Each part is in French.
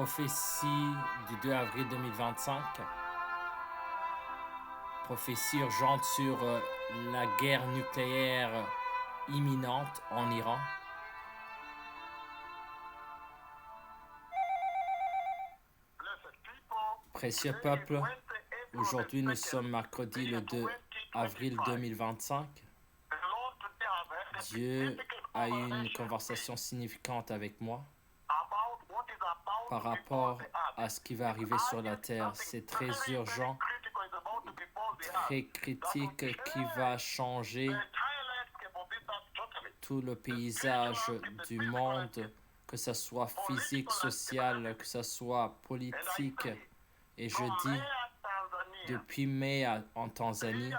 Prophétie du 2 avril 2025. Prophétie urgente sur la guerre nucléaire imminente en Iran. Précieux peuple, aujourd'hui nous sommes mercredi le 2 avril 2025. Dieu a eu une conversation significante avec moi par rapport à ce qui va arriver sur la terre. C'est très urgent, très critique, qui va changer tout le paysage du monde, que ce soit physique, social, que ce soit politique. Et je dis, depuis mai en Tanzanie,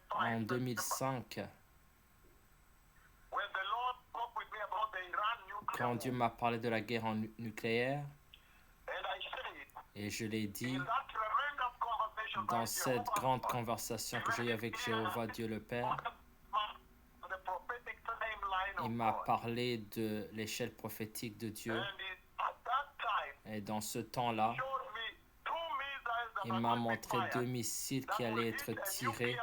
en 2005, quand Dieu m'a parlé de la guerre nucléaire, et je l'ai dit dans cette grande conversation que j'ai eue avec Jéhovah Dieu le Père, il m'a parlé de l'échelle prophétique de Dieu. Et dans ce temps-là, il m'a montré 2 missiles qui allaient être tirés,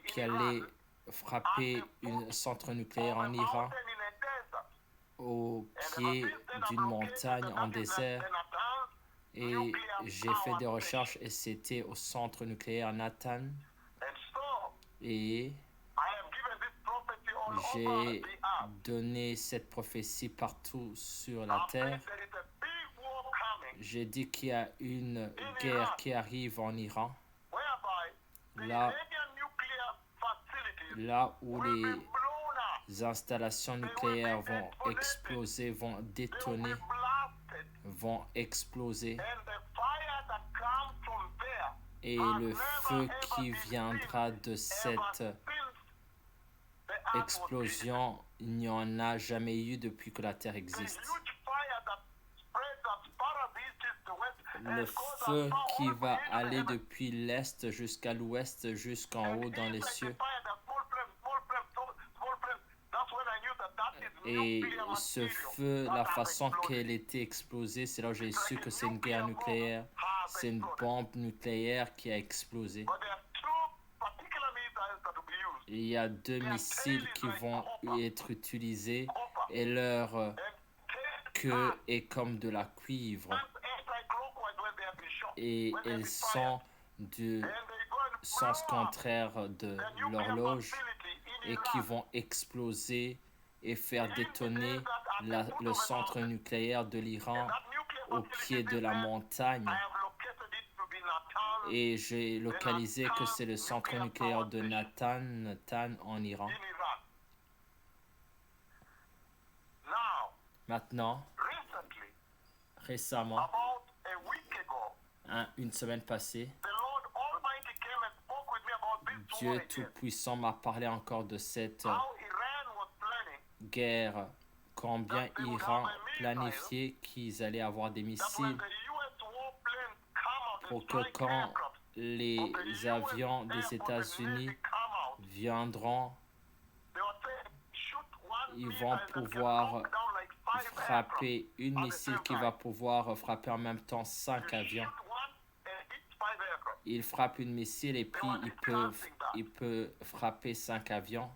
qui allaient frapper un centre nucléaire en Iran, au pied d'une montagne en désert. Et j'ai fait des recherches et c'était au centre nucléaire Nathan. Et j'ai donné cette prophétie partout sur la terre. J'ai dit qu'il y a une guerre qui arrive en Iran, là où les installations nucléaires vont exploser, vont détonner, vont exploser. Et le feu qui viendra de cette explosion, il n'y en a jamais eu depuis que la Terre existe. Le feu qui va aller depuis l'est jusqu'à l'ouest, jusqu'en haut dans les cieux. Et ce feu, la façon qu'elle était explosée, c'est là où j'ai su que c'est une guerre nucléaire. C'est une bombe nucléaire qui a explosé. Il y a 2 missiles qui vont être utilisés et leur queue est comme de la cuivre. Et elles sont du sens contraire de l'horloge et qui vont exploser et faire détonner le centre nucléaire de l'Iran au pied de la montagne. Et j'ai localisé que c'est le centre nucléaire de Natanz en Iran. Maintenant, récemment, une semaine passée, Dieu Tout-Puissant m'a parlé encore de cette guerre, combien Iran planifiait qu'ils allaient avoir des missiles pour que quand les avions des États-Unis viendront, ils vont pouvoir frapper une missile qui va pouvoir frapper en même temps 5 avions. Il frappe une missile et puis il peut frapper 5 avions.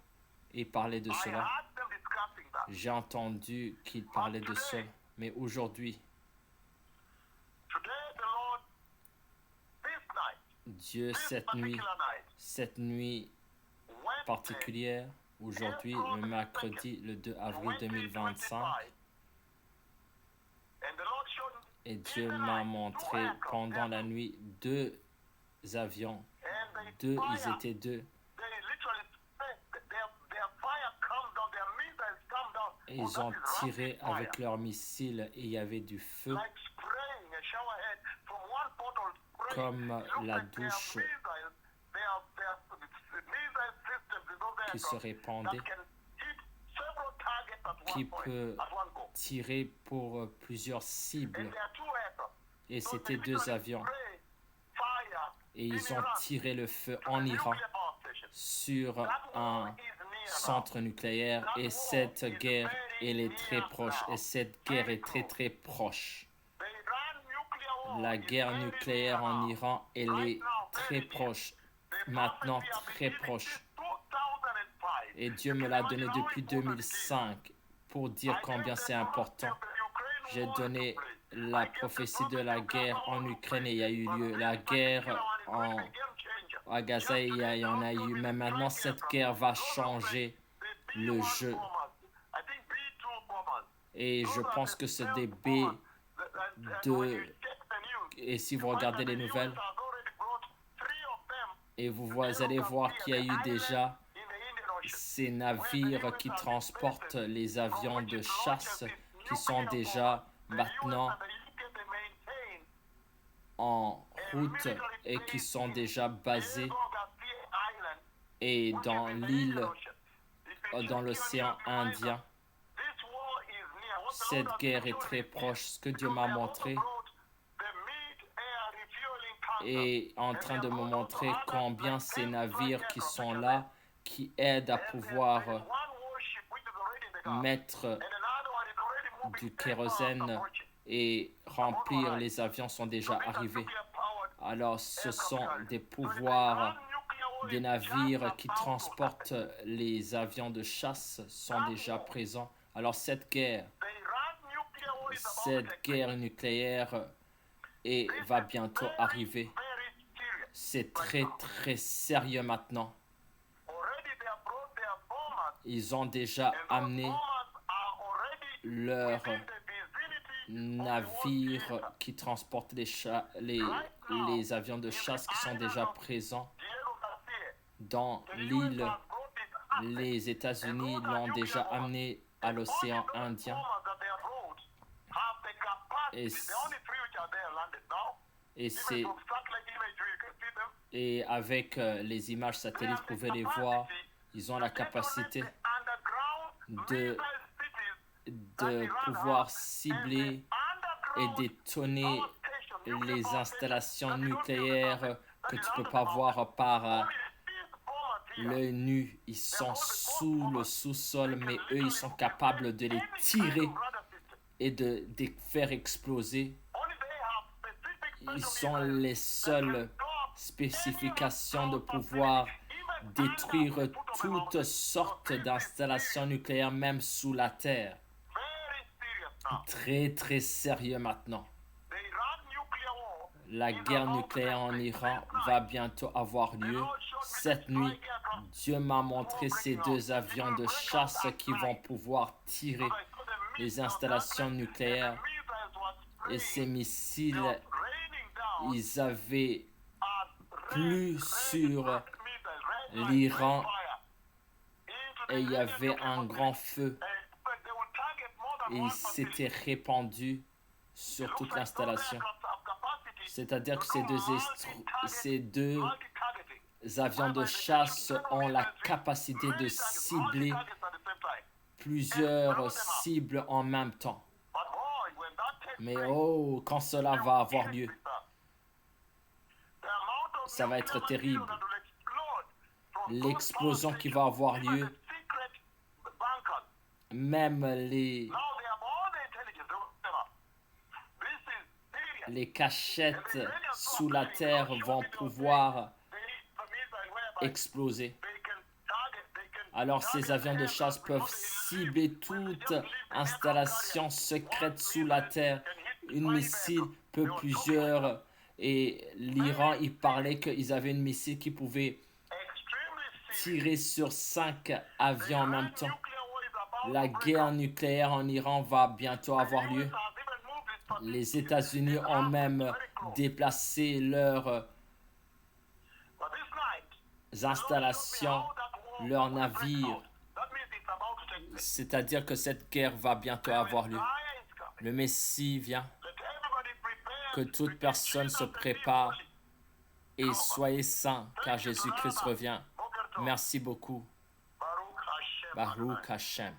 Et parler de cela. J'ai entendu qu'il parlait de cela. Mais aujourd'hui, Dieu, cette nuit particulière, aujourd'hui, le mercredi, le 2 avril 2025, et Dieu m'a montré pendant la nuit 2 avions. Ils étaient 2. Et ils ont tiré avec leurs missiles et il y avait du feu comme la douche qui se répandait, qui peut tirer pour plusieurs cibles. Et c'était 2 avions. Et ils ont tiré le feu en Iran sur un centre nucléaire. Et cette guerre, elle est très proche. Et cette guerre est très très proche. La guerre nucléaire en Iran, elle est très proche. Maintenant, très proche. Et Dieu me l'a donné depuis 2005 pour dire combien c'est important. J'ai donné la prophétie de la guerre en Ukraine et il y a eu lieu. La guerre à Gaza, il y en a eu. Mais maintenant, cette guerre va changer le jeu. Et je pense que c'est des B2. Et si vous regardez les nouvelles, et vous allez voir qu'il y a eu déjà ces navires qui transportent les avions de chasse qui sont déjà maintenant en route et qui sont déjà basés et dans l'île, dans l'océan Indien. Cette guerre est très proche. Ce que Dieu m'a montré est en train de me montrer combien ces navires qui sont là, qui aident à pouvoir mettre du kérosène et remplir les avions sont déjà arrivés. Alors ce sont des pouvoirs des navires qui transportent les avions de chasse sont déjà présents. Alors cette guerre nucléaire va bientôt arriver. C'est très très sérieux maintenant. Ils ont déjà amené leurs navires qui transportent les avions de chasse qui sont déjà présents dans l'île. Les États-Unis l'ont déjà amené à l'océan Indien. Et avec les images satellites, vous pouvez les voir. Ils ont la capacité de pouvoir cibler et détonner les installations nucléaires que tu ne peux pas voir par l'œil nu. Ils sont sous le sous-sol, mais eux, ils sont capables de les tirer et de faire exploser. Ils ont les seules spécifications de pouvoir détruire toutes sortes d'installations nucléaires, même sous la terre. Très, très sérieux maintenant. La guerre nucléaire en Iran va bientôt avoir lieu. Cette nuit, Dieu m'a montré ces deux avions de chasse qui vont pouvoir tirer les installations nucléaires. Et ces missiles, ils avaient plu sur l'Iran et il y avait un grand feu. Et il s'était répandu sur toute l'installation. C'est-à-dire que ces deux avions de chasse ont la capacité de cibler plusieurs cibles en même temps. Mais quand cela va avoir lieu, ça va être terrible. L'explosion qui va avoir lieu, même les cachettes sous la terre vont pouvoir exploser. Alors ces avions de chasse peuvent cibler toute installation secrète sous la terre. Une missile peut plusieurs. Et l'Iran, il parlait qu'ils avaient une missile qui pouvait tirer sur 5 avions en même temps. La guerre nucléaire en Iran va bientôt avoir lieu. Les États-Unis ont même déplacé leurs installations, leurs navires. C'est-à-dire que cette guerre va bientôt avoir lieu. Le Messie vient. Que toute personne se prépare et soyez saints car Jésus-Christ revient. Merci beaucoup. Baruch Hashem.